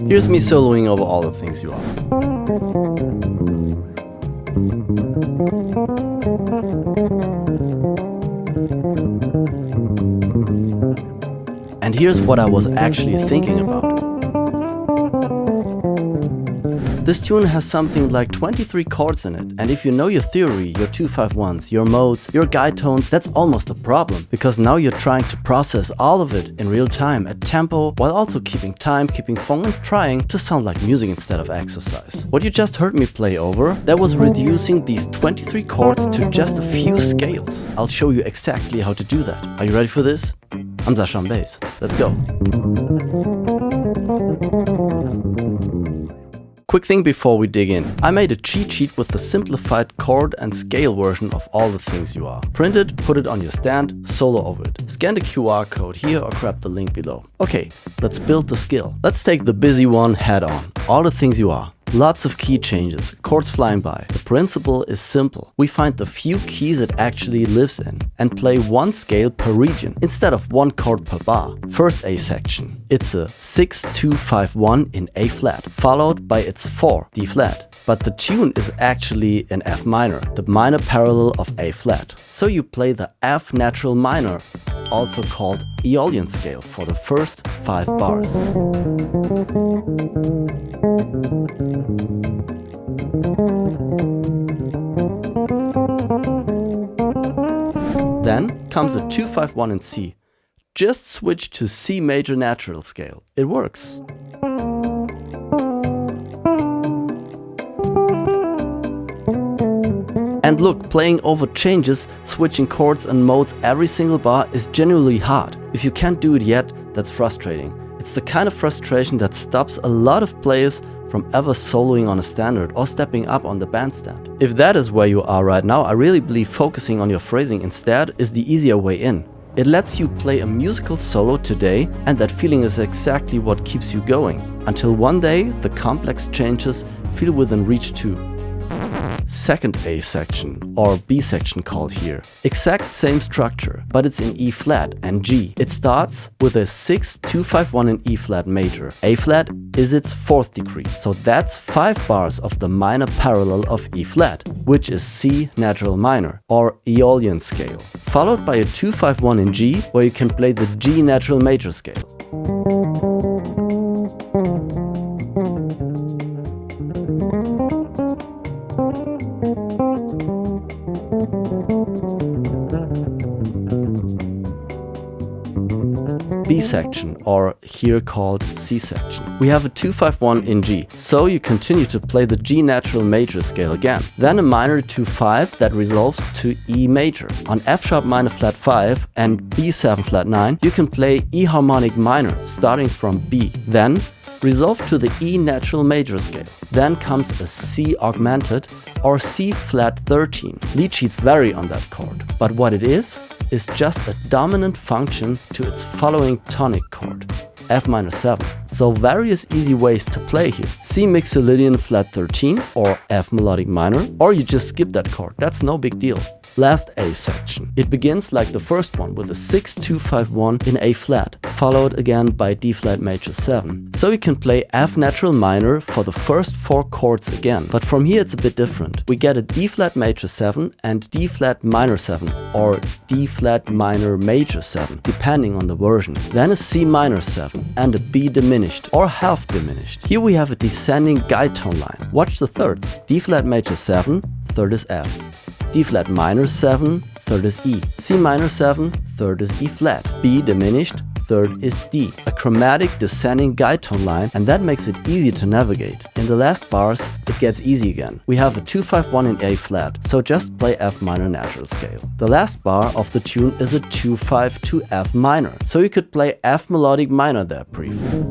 Here's me soloing over All the Things You Are. And here's what I was actually thinking about. This tune has something like 23 chords in it, and if you know your theory, your 2-5-1s, your modes, your guide tones, that's almost a problem, because now you're trying to process all of it in real time at tempo, while also keeping time, keeping fun, and trying to sound like music instead of exercise. What you just heard me play over, that was reducing these 23 chords to just a few scales. I'll show you exactly how to do that. Are you ready for this? I'm Sascha on bass. Let's go. Quick thing before we dig in. I made a cheat sheet with the simplified chord and scale version of All the Things You Are. Print it, put it on your stand, solo over it. Scan the QR code here or grab the link below. Okay, let's build the skill. Let's take the busy one head on. All the Things You Are. Lots of key changes, chords flying by. The principle is simple. We find the few keys it actually lives in and play one scale per region instead of one chord per bar. First A section. It's a 6-2-5-1 in A flat, followed by its 4, D flat. But the tune is actually in F minor, the minor parallel of A flat. So you play the F natural minor, also called Aeolian scale, for the first 5 bars. Then comes a 2-5-1 in C. Just switch to C major natural scale. It works. And look, playing over changes, switching chords and modes every single bar is genuinely hard. If you can't do it yet, that's frustrating. It's the kind of frustration that stops a lot of players from ever soloing on a standard or stepping up on the bandstand. If that is where you are right now, I really believe focusing on your phrasing instead is the easier way in. It lets you play a musical solo today, and that feeling is exactly what keeps you going, until one day the complex changes feel within reach too. Second A section, or B section called here. Exact same structure, but it's in E flat and G. It starts with a 6-2-5-1 in E flat major. A flat is its 4th degree, so that's 5 bars of the minor parallel of E flat, which is C natural minor, or Aeolian scale, followed by a 2-5-1 in G, where you can play the G natural major scale. B section, or here called C section. We have a 2-5-1 in G, so you continue to play the G natural major scale again. Then a minor 2-5 that resolves to E major. On F sharp minor flat 5 and B7 flat 9, you can play E harmonic minor starting from B. Then resolve to the E natural major scale. Then comes a C augmented or C flat 13. Lead sheets vary on that chord, but what it is just a dominant function to its following tonic chord, F minor 7. So various easy ways to play here. C mixolydian flat 13 or F melodic minor, or you just skip that chord, that's no big deal. Last A section. It begins like the first one with a 6-2-5-1 in A flat, followed again by D flat major 7. So you can play F natural minor for the first 4 chords again, but from here it's a bit different. We get a D flat major 7 and D flat minor 7, or D flat minor major 7, depending on the version. Then a C minor 7 and a B diminished or half diminished. Here we have a descending guide tone line. Watch the thirds. D flat major 7, third is F. D flat minor 7, third is E. C minor 7, third is E flat. B diminished, third is D. A chromatic descending guide tone line, and that makes it easy to navigate. In the last bars, it gets easy again. We have a 2-5-1 in A flat, so just play F minor natural scale. The last bar of the tune is a 2-5 to F minor, so you could play F melodic minor there briefly.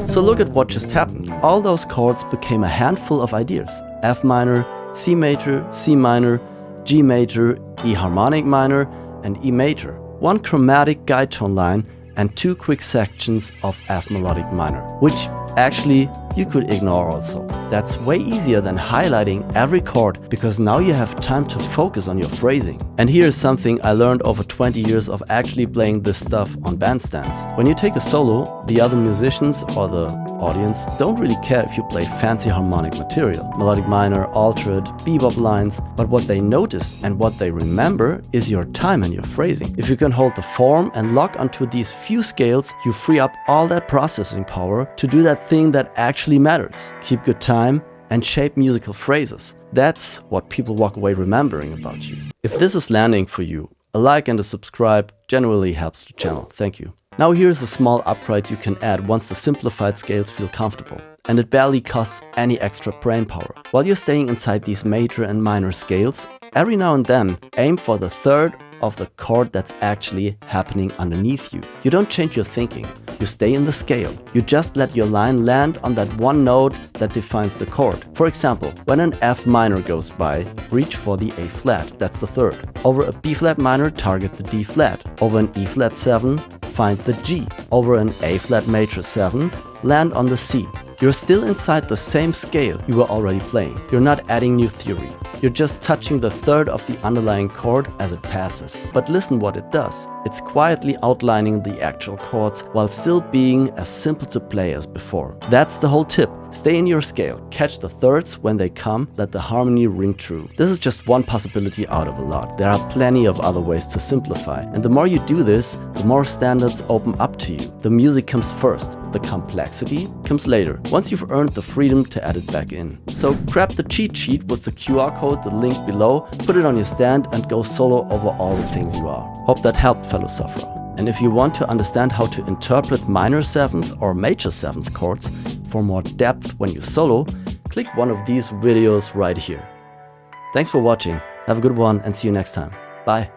So look at what just happened. All those chords became a handful of ideas. F minor, C major, C minor, G major, E harmonic minor, and E major. One chromatic guide tone line and 2 quick sections of F melodic minor, which actually you could ignore also. That's way easier than highlighting every chord, because now you have time to focus on your phrasing. And here's something I learned over 20 years of actually playing this stuff on bandstands. When you take a solo, the other musicians or the audience don't really care if you play fancy harmonic material, melodic minor, altered, bebop lines, but what they notice and what they remember is your time and your phrasing. If you can hold the form and lock onto these few scales, you free up all that processing power to do that thing that actually matters. Keep good time and shape musical phrases. That's what people walk away remembering about you. If this is landing for you, a like and a subscribe generally helps the channel. Thank you. Now here's a small upgrade you can add once the simplified scales feel comfortable. And it barely costs any extra brain power. While you're staying inside these major and minor scales, every now and then aim for the third of the chord that's actually happening underneath you. You don't change your thinking, you stay in the scale. You just let your line land on that one note that defines the chord. For example, when an F minor goes by, reach for the A flat, that's the third. Over a B flat minor, target the D flat. Over an E flat 7, find the G. Over an A flat major 7, land on the C. You're still inside the same scale you were already playing. You're not adding new theory. You're just touching the third of the underlying chord as it passes. But listen what it does. It's quietly outlining the actual chords while still being as simple to play as before. That's the whole tip. Stay in your scale, catch the thirds when they come, let the harmony ring true. This is just one possibility out of a lot. There are plenty of other ways to simplify. And the more you do this, the more standards open up to you. The music comes first, the complexity comes later, once you've earned the freedom to add it back in. So grab the cheat sheet with the QR code, the link below, put it on your stand and go solo over all the things you are. Hope that helped, fellow sufferer. And if you want to understand how to interpret minor 7th or major 7th chords for more depth when you solo, click one of these videos right here. Thanks for watching, have a good one and see you next time. Bye.